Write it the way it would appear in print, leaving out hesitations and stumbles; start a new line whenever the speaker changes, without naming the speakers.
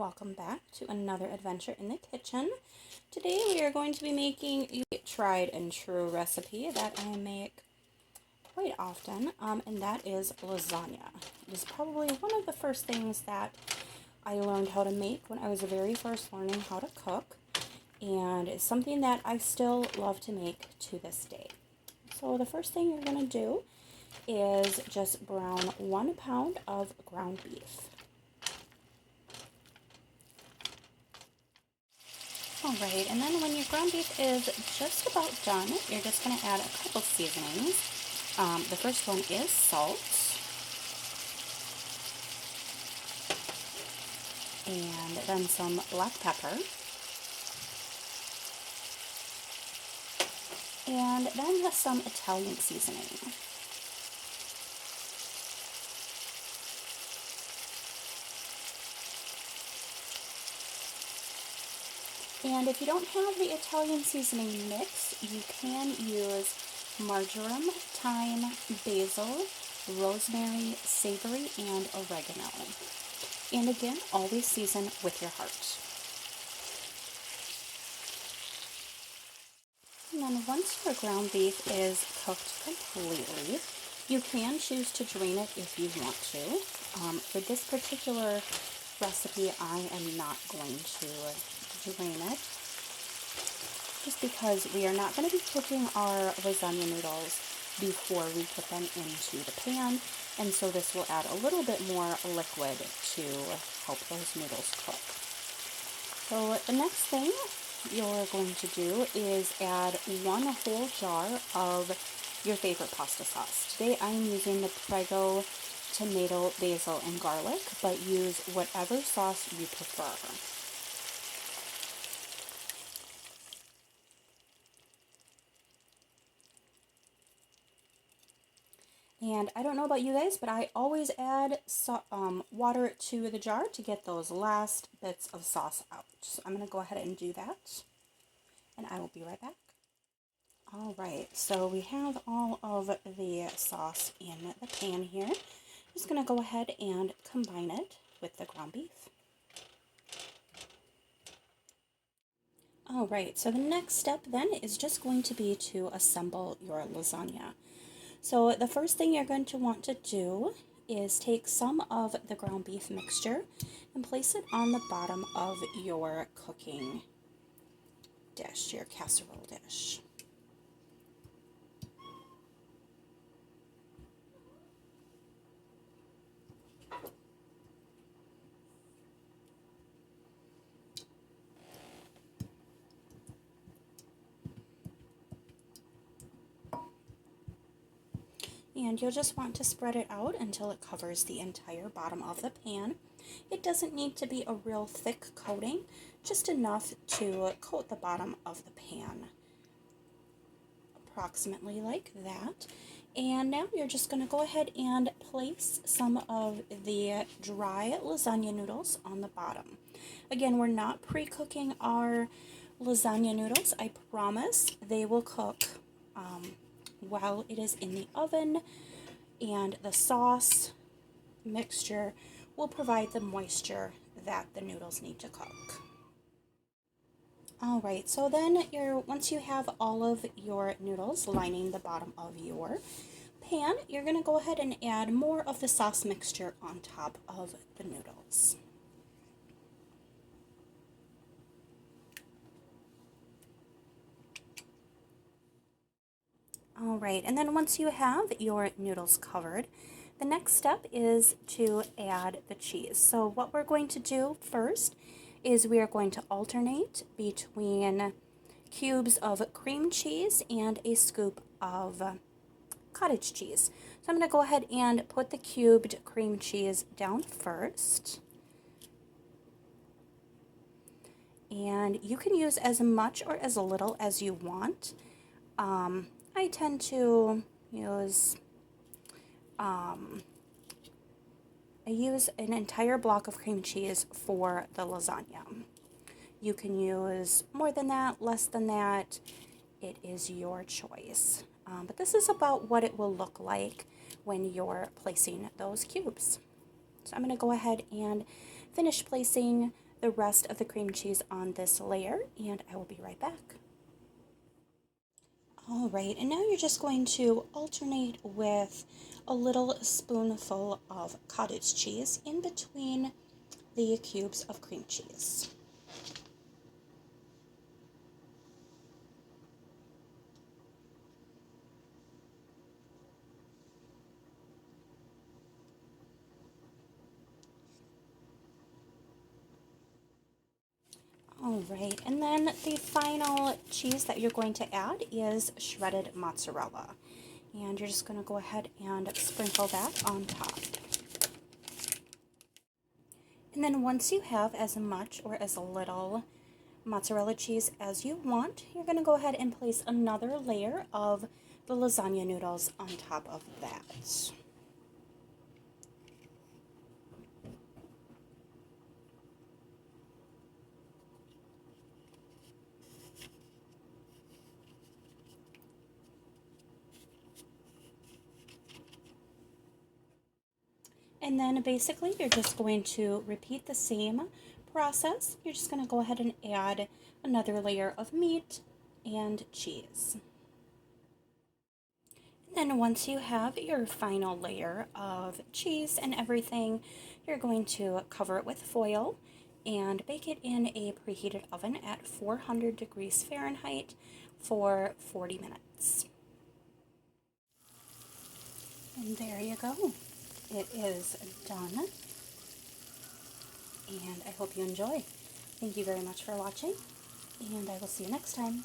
welcome back to another adventure in the kitchen. Today we are going to be making a tried and true recipe that I make quite often, and that is lasagna. It is probably one of the first things that I learned how to make when I was very first learning how to cook, and it's something that I still love to make to this day. So the first thing you're going to do is just brown 1 pound of ground beef. Alright, and then when your ground beef is just about done, you're just going to add a couple seasonings. The first one is salt. And then some black pepper. And then some Italian seasoning. And if you don't have the Italian seasoning mix, you can use marjoram, thyme, basil, rosemary, savory, and oregano. And again, always season with your heart. And then once your ground beef is cooked completely, you can choose to drain it if you want to. For this particular recipe, I am not going to drain it, just because we are not going to be cooking our lasagna noodles before we put them into the pan, and so this will add a little bit more liquid to help those noodles cook. So the next thing you're going to do is add 1 whole jar of your favorite pasta sauce. Today I'm using the Prego tomato, basil, and garlic, but use whatever sauce you prefer. And I don't know about you guys, but I always add water to the jar to get those last bits of sauce out. So I'm going to go ahead and do that, and I will be right back. Alright, so we have all of the sauce in the pan here. I'm just going to go ahead and combine it with the ground beef. Alright, so the next step then is just going to be to assemble your lasagna. So the first thing you're going to want to do is take some of the ground beef mixture and place it on the bottom of your cooking dish, your casserole dish. And you'll just want to spread it out until it covers the entire bottom of the pan. It doesn't need to be a real thick coating, just enough to coat the bottom of the pan. Approximately like that. And now you're just going to go ahead and place some of the dry lasagna noodles on the bottom. Again, we're not pre-cooking our lasagna noodles. I promise they will cook while it is in the oven, and the sauce mixture will provide the moisture that the noodles need to cook. Alright, so then once you have all of your noodles lining the bottom of your pan, you're going to go ahead and add more of the sauce mixture on top of the noodles. Alright, and then once you have your noodles covered, the next step is to add the cheese. So what we're going to do first is we are going to alternate between cubes of cream cheese and a scoop of cottage cheese. So I'm going to go ahead and put the cubed cream cheese down first. And you can use as much or as little as you want. I tend to use I use an entire block of cream cheese for the lasagna. You can use more than that, less than that. It is your choice. But this is about what it will look like when you're placing those cubes. So I'm going to go ahead and finish placing the rest of the cream cheese on this layer, and I will be right back. All right, and now you're just going to alternate with a little spoonful of cottage cheese in between the cubes of cream cheese. All right, and then the final cheese that you're going to add is shredded mozzarella. And you're just going to go ahead and sprinkle that on top. And then once you have as much or as little mozzarella cheese as you want, you're going to go ahead and place another layer of the lasagna noodles on top of that. And then basically you're just going to repeat the same process. You're just going to go ahead and add another layer of meat and cheese. And then once you have your final layer of cheese and everything, you're going to cover it with foil and bake it in a preheated oven at 400 degrees Fahrenheit for 40 minutes. And there you go. It is done. And I hope you enjoy. Thank you very much for watching, and I will see you next time.